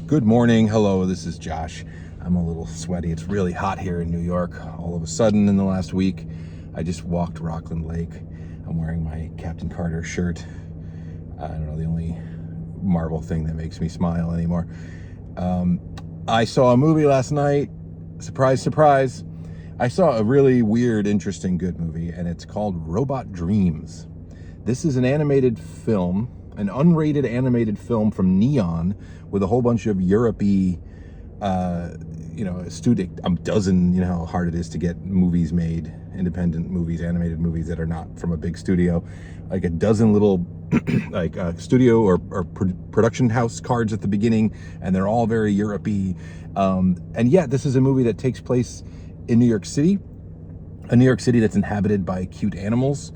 Good morning. Hello, this is Josh. I'm a little sweaty. It's really hot here in New York. All of a sudden in the last week, I just walked Rockland Lake. I'm wearing my Captain Carter shirt. I don't know, the only Marvel thing that makes me smile anymore. I saw a movie last night. Surprise, surprise. I saw a really weird, interesting, good movie, and it's called Robot Dreams. This is an animated film, an unrated animated film from Neon with a whole bunch of Europe-y, student, a dozen, you know how hard it is to get movies made, independent movies, animated movies that are not from a big studio, like a dozen little studio or production house cards at the beginning, and they're all very Europe-y. And yet this is a movie that takes place in New York City, a New York City that's inhabited by cute animals.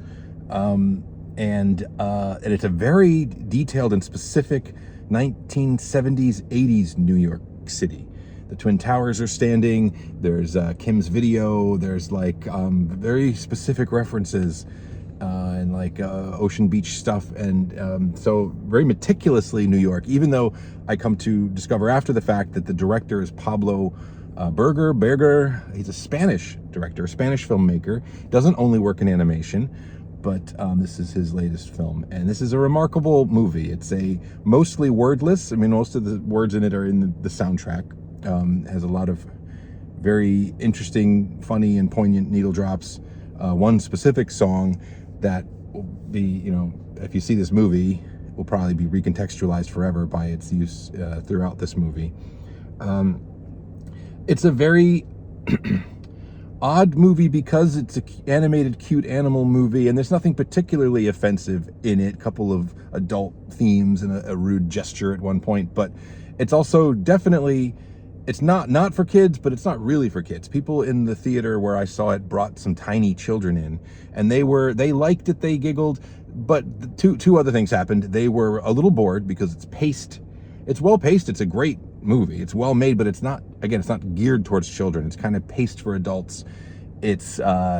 And it's a very detailed and specific 1970s, 80s New York City. The Twin Towers are standing, there's Kim's Video, there's very specific references and Ocean Beach stuff. And so very meticulously New York, even though I come to discover after the fact that the director is Pablo Berger. He's a Spanish director, a Spanish filmmaker, doesn't only work in animation, but this is his latest film, and this is a remarkable movie. It's a mostly wordless. I mean, most of the words in it are in the soundtrack. Has a lot of very interesting, funny, and poignant needle drops. One specific song that will be, if you see this movie, will probably be recontextualized forever by its use throughout this movie. It's a very odd movie because it's an animated cute animal movie, and there's nothing particularly offensive in it. A couple of adult themes and a rude gesture at one point, but it's also definitely, it's not for kids, but it's not really for kids. People in the theater where I saw it brought some tiny children in, and they liked it, they giggled, but two other things happened. They were a little bored because it's paced. It's well paced. It's a great movie. It's well made, but it's not geared towards children. It's kind of paced for adults. It's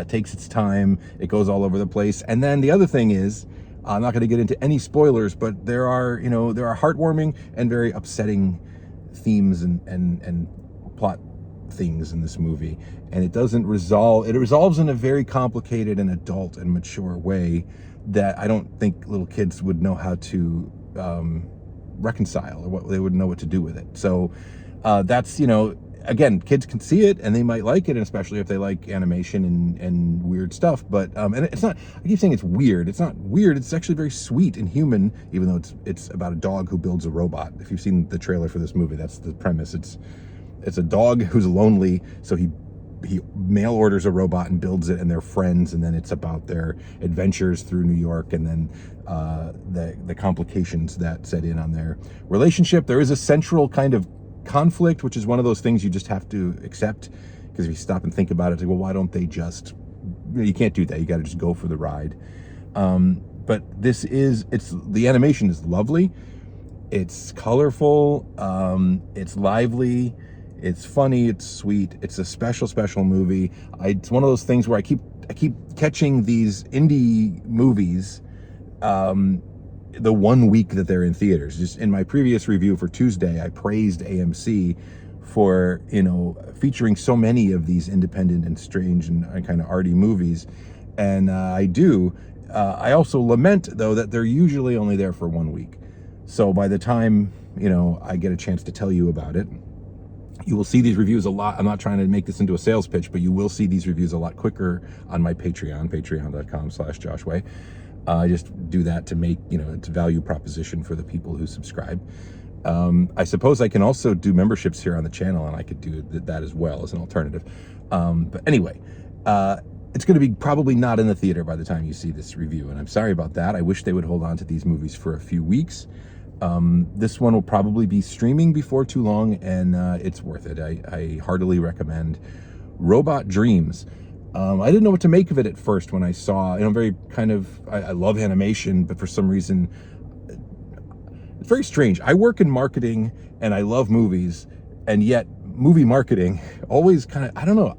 takes its time. It goes all over the place. And then the other thing is, I'm not going to get into any spoilers, but there are heartwarming and very upsetting themes and plot things in this movie. And it resolves in a very complicated and adult and mature way that I don't think little kids would know how to reconcile, or what they wouldn't know what to do with it. So that's, again, kids can see it and they might like it, and especially if they like animation and weird stuff. But and it's not, I keep saying it's weird. It's not weird. It's actually very sweet and human, even though it's about a dog who builds a robot. If you've seen the trailer for this movie, that's the premise. It's a dog who's lonely, so he mail orders a robot and builds it, and they're friends, and then it's about their adventures through New York, and then the complications that set in on their relationship. There is a central kind of conflict, which is one of those things you just have to accept, because if you stop and think about it, it's like, well, why don't they just, you can't do that. You got to just go for the ride. But the animation is lovely. It's colorful. It's lively. It's funny, it's sweet, it's a special movie. It's one of those things where I keep catching these indie movies the 1 week that they're in theaters. Just in my previous review for Tuesday, I praised AMC for, featuring so many of these independent and strange and kind of arty movies. And I do. I also lament, though, that they're usually only there for 1 week. So by the time, I get a chance to tell you about it, you will see these reviews a lot. I'm not trying to make this into a sales pitch, but you will see these reviews a lot quicker on my Patreon, patreon.com/JoshWay. I just do that to make, it's a value proposition for the people who subscribe. I suppose I can also do memberships here on the channel, and I could do that as well as an alternative. But anyway, it's going to be probably not in the theater by the time you see this review, and I'm sorry about that. I wish they would hold on to these movies for a few weeks. This one will probably be streaming before too long, and it's worth it. I heartily recommend Robot Dreams. I didn't know what to make of it at first when I saw, very kind of, I love animation, but for some reason, it's very strange. I work in marketing and I love movies, and yet movie marketing always kind of, I don't know,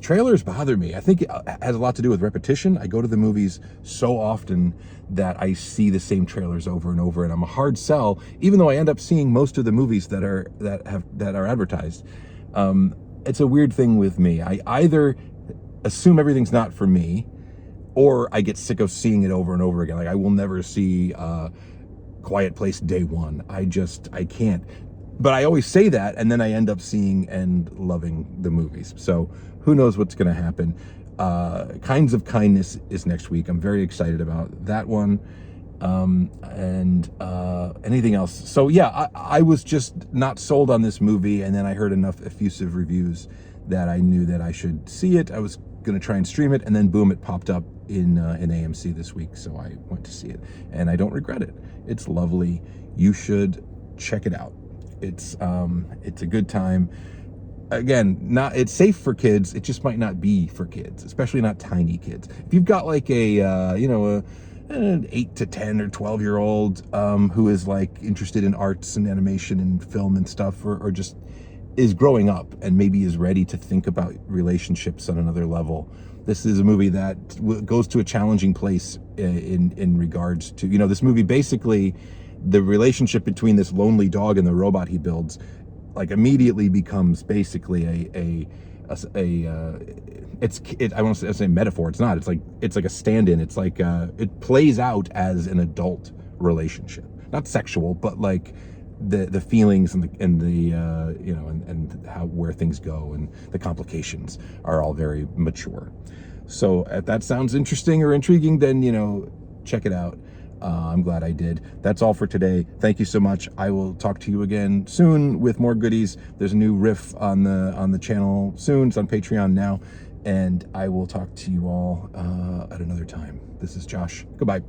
Trailers bother me. I think it has a lot to do with repetition. I go to the movies so often that I see the same trailers over and over, and I'm a hard sell, even though I end up seeing most of the movies that are advertised. It's a weird thing with me. I either assume everything's not for me, or I get sick of seeing it over and over again. Like, I will never see Quiet Place Day One. I can't. But I always say that, and then I end up seeing and loving the movies. So who knows what's going to happen. Kinds of Kindness is next week. I'm very excited about that one. And anything else. So yeah, I was just not sold on this movie, and then I heard enough effusive reviews that I knew that I should see it. I was going to try and stream it, and then boom, it popped up in AMC this week, so I went to see it, and I don't regret it. It's lovely. You should check it out. It's a good time. Again, it's safe for kids. It just might not be for kids, especially not tiny kids. If you've got like an 8 to 10 or 12-year-old who is like interested in arts and animation and film and stuff, or just is growing up and maybe is ready to think about relationships on another level, this is a movie that goes to a challenging place in regards to, this movie basically, the relationship between this lonely dog and the robot he builds, like, immediately becomes basically I won't say a metaphor. It's not. It's like a stand-in. It's like it plays out as an adult relationship, not sexual, but like the feelings and how where things go and the complications are all very mature. So if that sounds interesting or intriguing, then check it out. I'm glad I did. That's all for today. Thank you so much. I will talk to you again soon with more goodies. There's a new riff on the channel soon. It's on Patreon now, and I will talk to you all at another time. This is Josh. Goodbye.